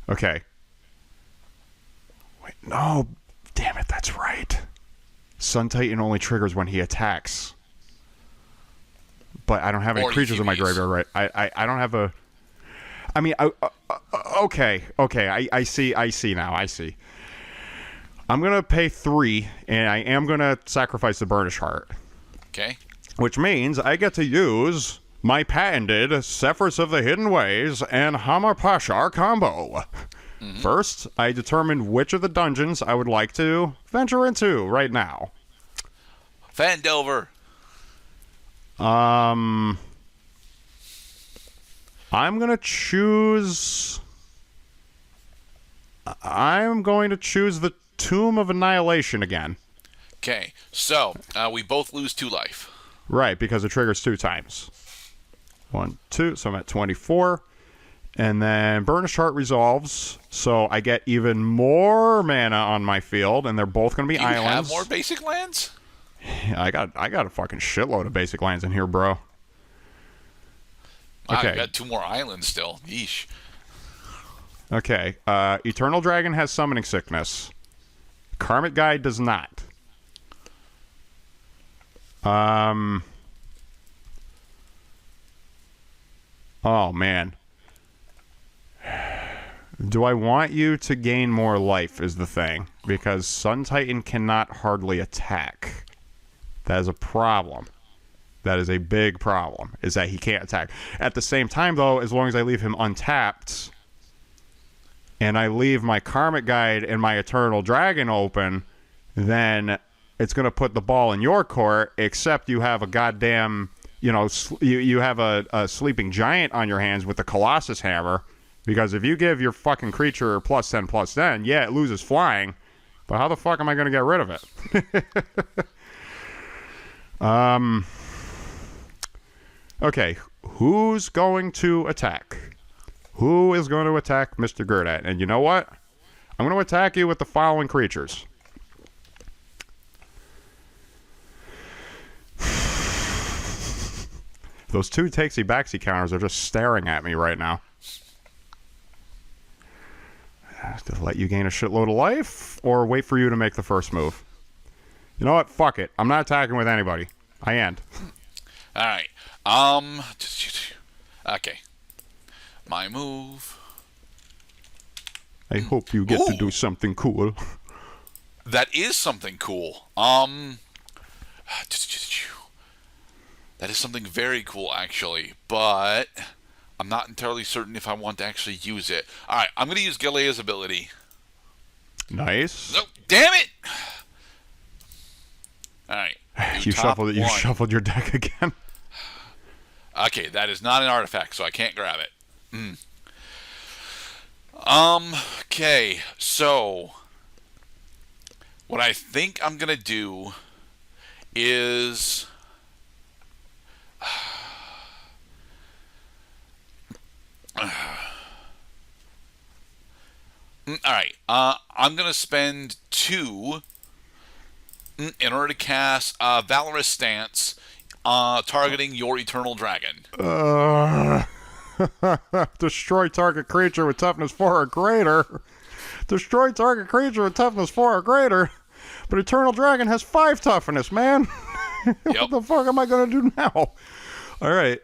Okay. Wait, no. Damn it, that's right. Sun Titan only triggers when he attacks. But I don't have any creatures in my graveyard, right? I don't have a... I mean, okay. I see now. I see. I'm going to pay 3, and I am going to sacrifice the Burnished Heart. Okay. Which means I get to use my patented Sefris of the Hidden Ways and Hamar Pashar combo. Mm-hmm. First, I determined which of the dungeons I would like to venture into right now. Fandelver. I'm going to choose the Tomb of Annihilation again. Okay, so we both lose 2 life. Right, because it triggers 2 times. 1, 2, so I'm at 24. And then Burnished Heart resolves, so I get even more mana on my field, and they're both going to be islands. Do you have more basic lands? I got a fucking shitload of basic lands in here, bro. Wow, Okay. you got 2 more islands still. Yeesh. Okay, Eternal Dragon has Summoning Sickness. Karmic Guide does not. Oh, man. Do I want you to gain more life is the thing. Because Sun Titan cannot hardly attack. That is a problem. That is a big problem, is that he can't attack. At the same time, though, as long as I leave him untapped, and I leave my Karmic Guide and my Eternal Dragon open, then it's going to put the ball in your court, except you have a goddamn, you have a Sleeping Giant on your hands with the Colossus Hammer, because if you give your fucking creature +10/+10, yeah, it loses flying, but how the fuck am I going to get rid of it? Okay, who's going to attack? Who is going to attack Mr. Gerdat? And you know what? I'm going to attack you with the following creatures. Those 2 takesy-backsy counters are just staring at me right now. To let you gain a shitload of life, or wait for you to make the first move? You know what? Fuck it. I'm not attacking with anybody. I end. Alright. Okay. My move. I hope you get to do something cool. That is something cool. That is something very cool, actually. But I'm not entirely certain if I want to actually use it. Alright, I'm going to use Galea's ability. Nice. Nope. Damn it! Alright. You shuffled your deck again. Okay, that is not an artifact, so I can't grab it. Okay, so what I think I'm gonna do is alright, I'm gonna spend 2 in order to cast Valorous Stance, targeting your Eternal Dragon. Destroy target creature with toughness 4 or greater. Destroy target creature with toughness 4 or greater. But Eternal Dragon has 5 toughness, man. What the fuck am I going to do now? Alright.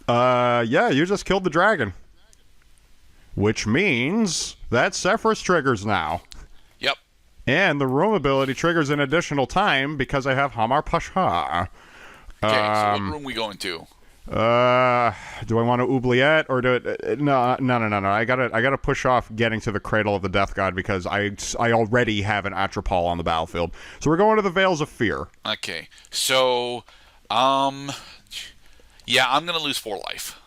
Yeah, you just killed the dragon. Which means that Sefris triggers now. Yep. And the room ability triggers an additional time because I have Hamar Pashar. Okay, so what room we going to? Do I want to oubliette or do it? No. I gotta push off getting to the Cradle of the Death God because I already have an Atropol on the battlefield. So we're going to the Veils of Fear. Okay, so yeah, I'm gonna lose 4 life.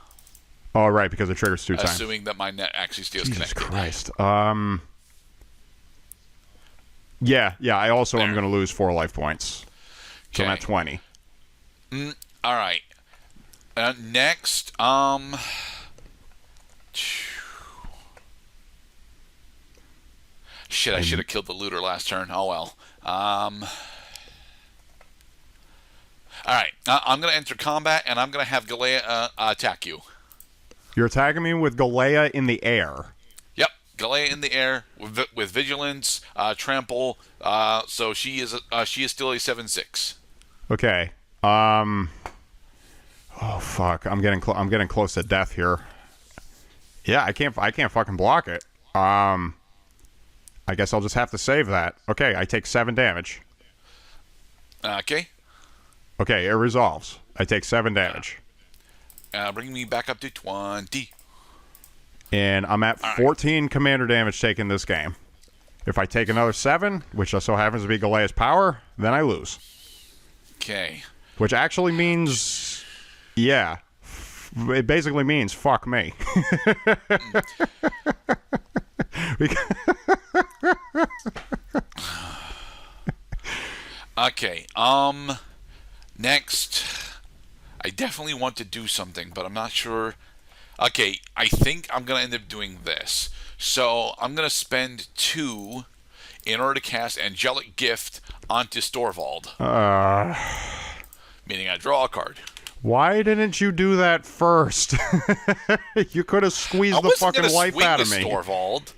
Oh, right, because it triggers 2 times. Assuming that my net actually stays Jesus connected. Christ. Yeah. I also am going to lose 4 life points. So I'm at 20. All right. Next, shit, I should have killed the looter last turn. Oh well. All right. I'm going to enter combat, and I'm going to have Galea attack you. You're attacking me with Galea in the air. Yep. Galea in the air with vigilance, trample. So she is still a 7/6. Okay. Oh fuck! I'm getting close to death here. Yeah, I can't fucking block it. I guess I'll just have to save that. Okay, I take 7 damage. Okay. Okay, it resolves. I take 7 damage. Bring me back up to 20. And I'm at 14 commander damage taken this game. If I take another 7, which just so happens to be Galea's power, then I lose. Okay. Which actually means, yeah, it basically means fuck me. Okay. Next, I definitely want to do something, but I'm not sure. Okay, I think I'm gonna end up doing this. So I'm gonna spend 2 in order to cast Angelic Gift onto Storvald. Meaning I draw a card. Why didn't you do that first? You could have squeezed the fucking life out of me. Storvald.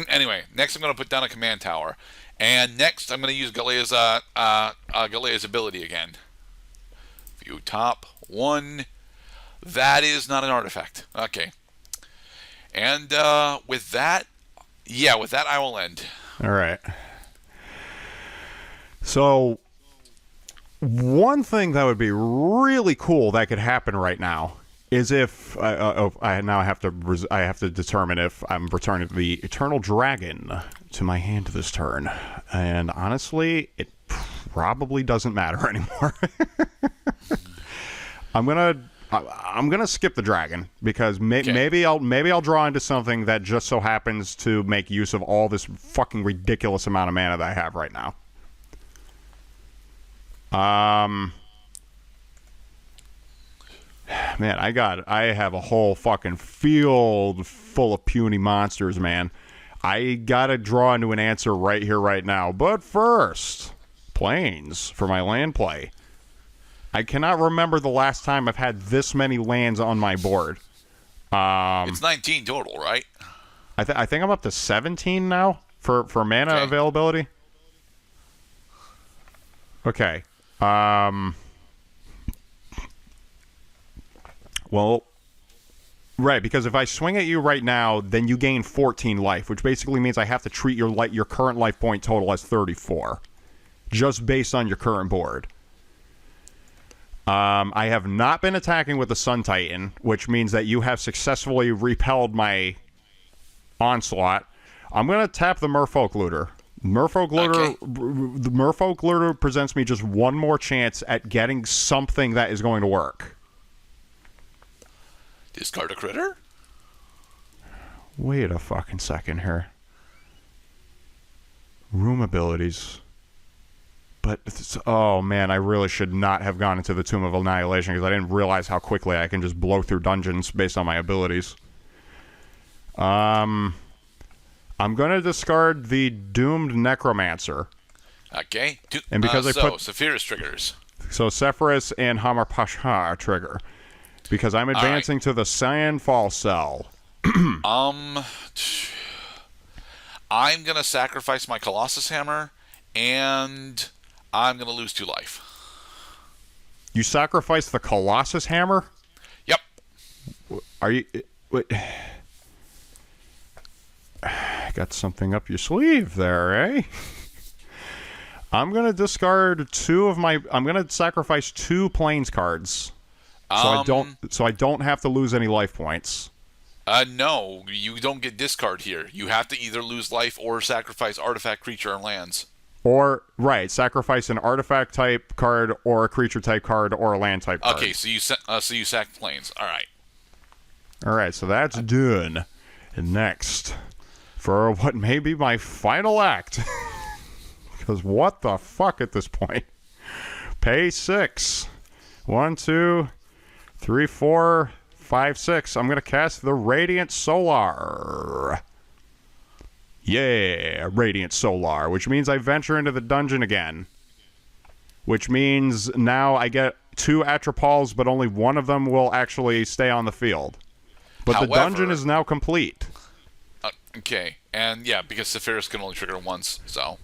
Anyway, next I'm going to put down a command tower. And next I'm going to use Galea's ability again. View top 1. That is not an artifact. Okay. And with that I will end. All right. So one thing that would be really cool that could happen right now is if I have to determine if I'm returning the Eternal Dragon to my hand this turn, and honestly, it probably doesn't matter anymore. I'm gonna skip the dragon because maybe I'll draw into something that just so happens to make use of all this fucking ridiculous amount of mana that I have right now. Man, I have a whole fucking field full of puny monsters, man. I gotta draw into an answer right here, right now. But first, planes for my land play. I cannot remember the last time I've had this many lands on my board. It's 19 total, right? I think I'm up to 17 now for mana availability. Okay. Well, right, because if I swing at you right now, then you gain 14 life, which basically means I have to treat your current life point total as 34, just based on your current board. I have not been attacking with the Sun Titan, which means that you have successfully repelled my onslaught. I'm going to tap the Merfolk Looter. The Merfolk Looter presents me just one more chance at getting something that is going to work. Discard a critter? Wait a fucking second here. Room abilities. But, oh man, I really should not have gone into the Tomb of Annihilation because I didn't realize how quickly I can just blow through dungeons based on my abilities. I'm going to discard the Doomed Necromancer. Okay. And because Sefris triggers. So Sefris and Hamar Pasha trigger. Because I'm advancing to the Sandfall Cell. I'm going to sacrifice my Colossus Hammer, and I'm going to lose 2 life. You sacrifice the Colossus Hammer? Yep. Are you... Wait. Got something up your sleeve there, eh? I'm going to discard 2 of my... I'm going to sacrifice 2 Plains cards. So I don't have to lose any life points. No, you don't get discard here. You have to either lose life or sacrifice artifact, creature, and lands. Or, right, sacrifice an artifact type card or a creature type card or a land type card. Okay, so you sack planes. All right. All right, so that's done. And next, for what may be my final act, because what the fuck at this point? Pay 6. 1, 2, 3, 4, 5, 6. I'm going to cast the Radiant Solar. Yeah, Radiant Solar, which means I venture into the dungeon again. Which means now I get 2 Atropals, but only one of them will actually stay on the field. But However, the dungeon is now complete. Okay, and yeah, because Sefris can only trigger once, so.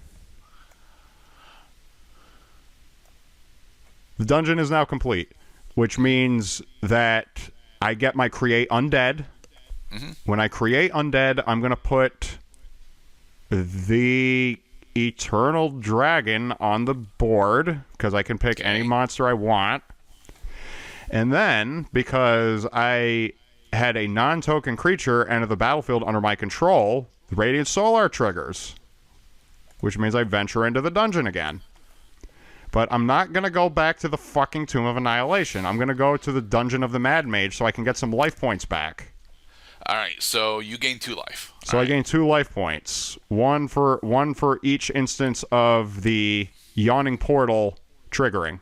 The dungeon is now complete, which means that I get my create undead. Mm-hmm. When I create undead, I'm going to put the eternal dragon on the board, because I can pick any monster I want. And then, because I had a non-token creature enter the battlefield under my control, the Radiant Solar triggers, which means I venture into the dungeon again. But I'm not going to go back to the fucking Tomb of Annihilation. I'm going to go to the Dungeon of the Mad Mage so I can get some life points back. Alright, so you gain 2 life. So I gain 2 life points. One for each instance of the Yawning Portal triggering.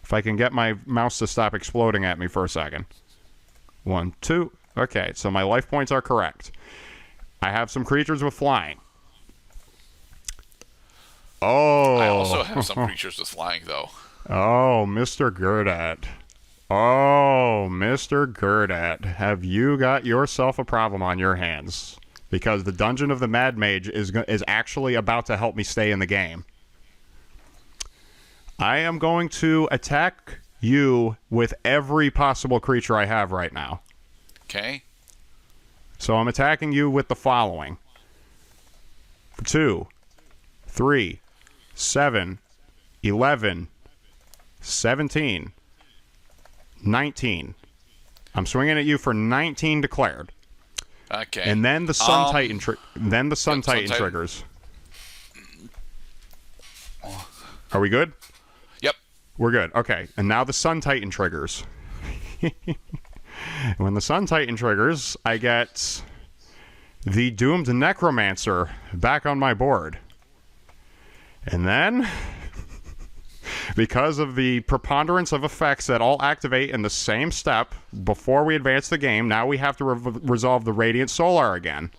If I can get my mouse to stop exploding at me for a second. 1, 2. Okay, so my life points are correct. I have some creatures with flying. Oh. I also have some creatures with flying, though. Oh, Mr. Gerdat. Oh, Mr. Gerdat. Have you got yourself a problem on your hands? Because the Dungeon of the Mad Mage is actually about to help me stay in the game. I am going to attack you with every possible creature I have right now. Okay. So I'm attacking you with the following. 2, 3, 7, 11, 17, 19. I'm swinging at you for 19 declared. Okay. And then the Sun Titan triggers. Are we good? Yep. We're good. Okay. And now the Sun Titan triggers. When the Sun Titan triggers, I get the Doomed Necromancer back on my board. And then, because of the preponderance of effects that all activate in the same step before we advance the game, now we have to resolve the Radiant Solar again.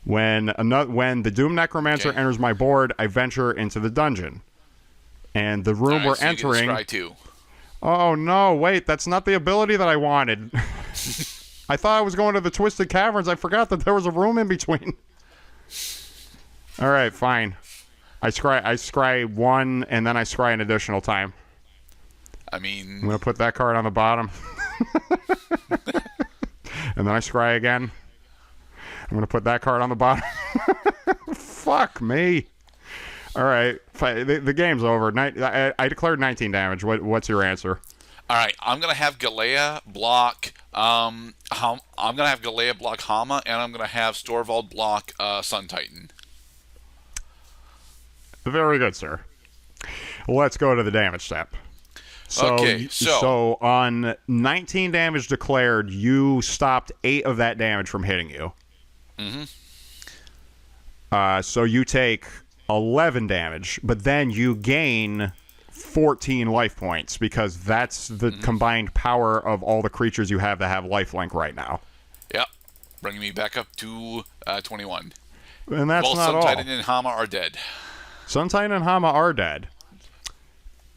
When the Doom Necromancer enters my board, I venture into the dungeon. And the room we're entering... You can scry 2. Oh, no, wait, that's not the ability that I wanted. I thought I was going to the Twisted Caverns. I forgot that there was a room in between. All right, fine. I scry 1, and then I scry an additional time. I mean... I'm going to put that card on the bottom. And then I scry again. I'm going to put that card on the bottom. Fuck me. All right, the game's over. I declared 19 damage. What's your answer? All right, I'm gonna have Galea block. I'm gonna have Galea block Hama, and I'm gonna have Storvald block Sun Titan. Very good, sir. Let's go to the damage step. So on 19 damage declared, you stopped 8 of that damage from hitting you. Mm-hmm. So you take 11 damage, but then you gain 14 life points because that's the combined power of all the creatures you have that have lifelink right now. Yep. Bringing me back up to 21. And that's not all. Sun Titan and Hama are dead. Sun Titan and Hama are dead.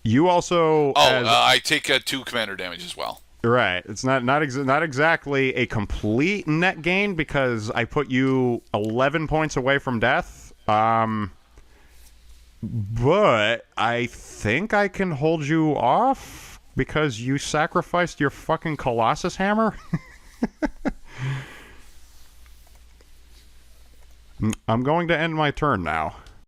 You also... I take 2 commander damage as well. Right. It's not exactly a complete net gain because I put you 11 points away from death. But I think I can hold you off because you sacrificed your fucking Colossus Hammer. I'm going to end my turn now.